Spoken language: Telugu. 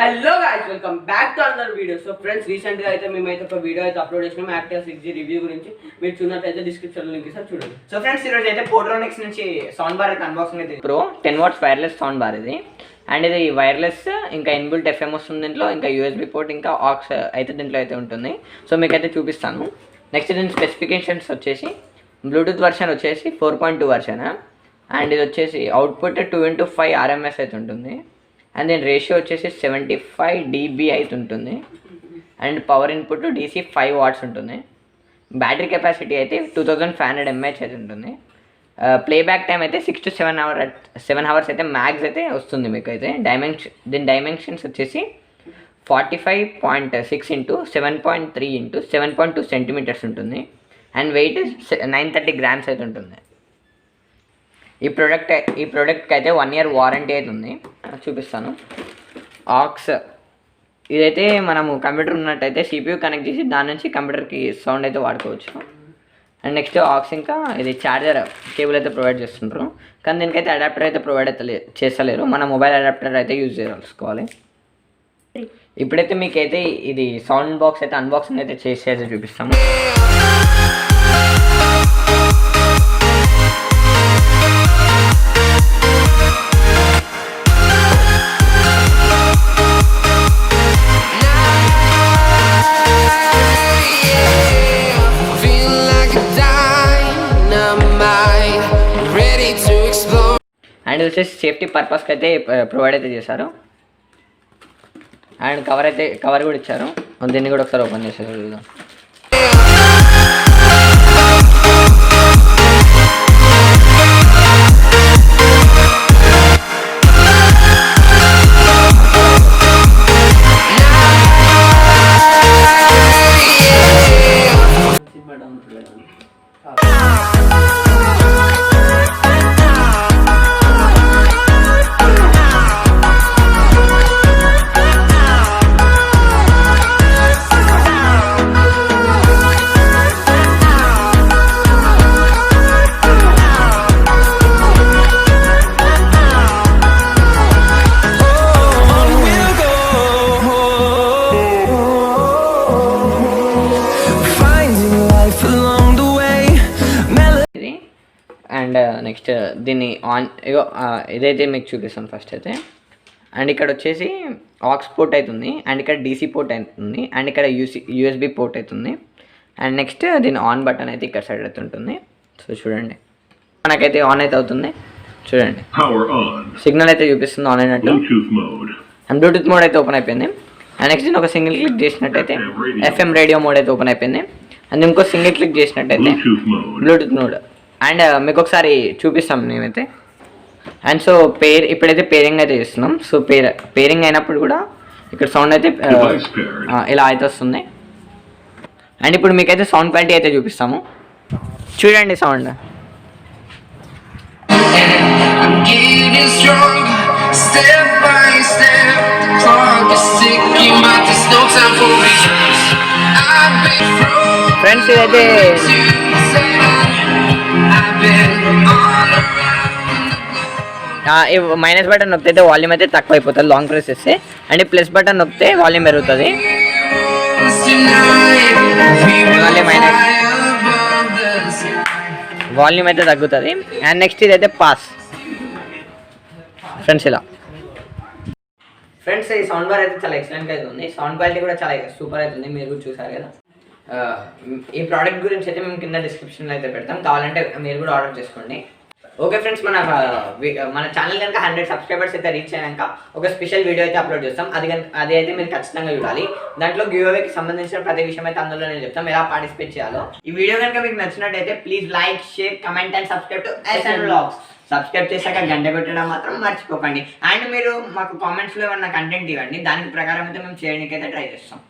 Hello guys welcome back to another video. So friends రీసెంట్గా అయితే మేమైతే ఒక వీడియో అయితే అప్లోడ్ చేసినాము యాక్టివా 6G రివ్యూ గురించి. మీరు చూసినట్టయితే డిస్క్రిప్షన్లో లింక్ ఇస్తారు చూడండి. సో ఫ్రెండ్స్ ఈరోజు అయితే పోట్రోనిక్స్ నుంచి సౌండ్ బార్ అయితే అన్బాక్సింగ్ అయితే pro 10 watts wireless sound bar ఇది. అండ్ ఇది వైర్లెస్ ఇంకా ఇన్బిల్ట్ FM వస్తుంది దీంట్లో, ఇంకా USB పోర్ట్ ఇంకా ఆక్స్ అయితే దీంట్లో అయితే ఉంటుంది. సో మీకైతే చూపిస్తాను. నెక్స్ట్ దీని స్పెసిఫికేషన్స్ వచ్చేసి బ్లూటూత్ వర్షన్ వచ్చేసి 4.2 వర్షన్. అండ్ ఇది వచ్చేసి అవుట్పుట్ 2x5 RMS అయితే ఉంటుంది. అండ్ దీని రేషియో వచ్చేసి 75 dB అయితే ఉంటుంది. And power input DC 5 watts ఉంటుంది. బ్యాటరీ కెపాసిటీ అయితే 2500 mAh అయితే ఉంటుంది. ప్లేబ్యాక్ టైం అయితే 6 to 7 hours అయితే మ్యాక్స్ అయితే వస్తుంది మీకు అయితే. దీని డైమెన్షన్స్ వచ్చేసి 45.6 into 7.3 into 7.2 సెంటీమీటర్స్ ఉంటుంది. అండ్ వెయిట్ 930 grams అయితే ఉంటుంది. ఈ ప్రోడక్ట్కి అయితే 1 year వారంటీ అయితే ఉంది. చూపిస్తాను. ఆక్స్ ఇదైతే మనము కంప్యూటర్ ఉన్నట్టయితే CPU కనెక్ట్ చేసి దాని నుంచి కంప్యూటర్కి సౌండ్ అయితే వాడుకోవచ్చు. అండ్ నెక్స్ట్ ఆక్స్ ఇంకా ఇది ఛార్జర్ కేబుల్ అయితే ప్రొవైడ్ చేస్తుంటారు, కానీ దీనికైతే అడాప్టర్ అయితే ప్రొవైడ్ అయితే చేస్తలేరు. మన మొబైల్ అడాప్టర్ అయితే యూజ్ చేసుకోవాలి. ఇప్పుడైతే మీకైతే ఇది సౌండ్ బాక్స్ అయితే అన్బాక్సింగ్ అయితే చేసి అయితే చూపిస్తాము. అండ్ వచ్చేసి సేఫ్టీ పర్పస్కి అయితే ప్రొవైడ్ అయితే చేశారు. అండ్ కవర్ కూడా ఇచ్చారు. దీన్ని కూడా ఒకసారి ఓపెన్ చేశారు. చూద్దాం. అండ్ నెక్స్ట్ దీన్ని ఆన్ ఇదైతే మీకు చూపిస్తాను ఫస్ట్ అయితే. అండ్ ఇక్కడ వచ్చేసి ఆక్స్ పోర్ట్ అవుతుంది. అండ్ ఇక్కడ DC పోర్ట్ అవుతుంది. అండ్ ఇక్కడ USB పోర్ట్ అవుతుంది. అండ్ నెక్స్ట్ దీని ఆన్ బటన్ అయితే ఇక్కడ సైడ్ అయితే ఉంటుంది. సో చూడండి, మనకైతే ఆన్ అయితే అవుతుంది. చూడండి, సిగ్నల్ అయితే చూపిస్తుంది ఆన్ అయినట్టు. అండ్ బ్లూటూత్ మోడ్ అయితే ఓపెన్ అయిపోయింది. అండ్ నెక్స్ట్ దీన్ని ఒక సింగిల్ క్లిక్ చేసినట్టయితే FM రేడియో మోడ్ అయితే ఓపెన్ అయిపోయింది. అండ్ ఇంకో సింగిల్ క్లిక్ చేసినట్టయితే బ్లూటూత్ మోడ్. అండ్ మీకు ఒకసారి చూపిస్తాం మేమైతే. అండ్ సో ఇప్పుడైతే పేరింగ్ అయితే చేస్తున్నాం. సో పేరింగ్ అయినప్పుడు కూడా ఇక్కడ సౌండ్ అయితే ఇలా అయితే వస్తుంది. అండ్ ఇప్పుడు మీకైతే సౌండ్ క్వాలిటీ అయితే చూపిస్తాము. చూడండి సౌండ్. ఫ్రెండ్స్ ఇదైతే మైనస్ బటన్ నొక్కితే వాల్యూమ్ అయితే తక్కువ అయిపోతుంది లాంగ్ ప్రెస్ చేస్తే. అండ్ ప్లస్ బటన్ నొక్కితే వాల్యూమ్ పెరుగుతుంది. మళ్ళీ మైనస్ వాల్యూమ్ అయితే తగ్గుతుంది. అండ్ నెక్స్ట్ ఇదైతే పాస్. ఫ్రెండ్స్ ఇలా ఫ్రెండ్స్ ఈ సౌండ్ బార్ అయితే చాలా ఎక్సలెంట్గా అయితే ఉంది. సౌండ్ క్వాలిటీ కూడా చాలా సూపర్ అవుతుంది. మీరు కూడా చూసారు కదా. ఈ ప్రోడక్ట్ గురించి అయితే మేము కింద డిస్క్రిప్షన్లో అయితే పెడతాం, కావాలంటే మీరు కూడా ఆర్డర్ చేసుకోండి. ఓకే ఫ్రెండ్స్, మన ఛానల్ కనుక 100 సబ్స్క్రైబర్స్ అయితే రీచ్ అయినాక ఒక స్పెషల్ వీడియో అయితే అప్లోడ్ చేస్తాం. అది అయితే మీరు ఖచ్చితంగా చూడాలి. దాంట్లో గివ్ అవేకి సంబంధించిన ప్రతి విషయం అయితే అందులో నేను చెప్తాం, ఎలా పార్టిసిపేట్ చేయాలో. ఈ వీడియో కనుక మీకు నచ్చినట్టయితే please like, share, comment and subscribe to SN Vlogs. Subscribe చేశాక గంట పెట్టడం మాత్రం మర్చిపోకండి. అండ్ మీరు మాకు కామెంట్స్లో ఏమన్నా కంటెంట్ ఇవ్వండి, దానికి ప్రకారం అయితే మేము చేయడానికి అయితే ట్రై చేస్తాం.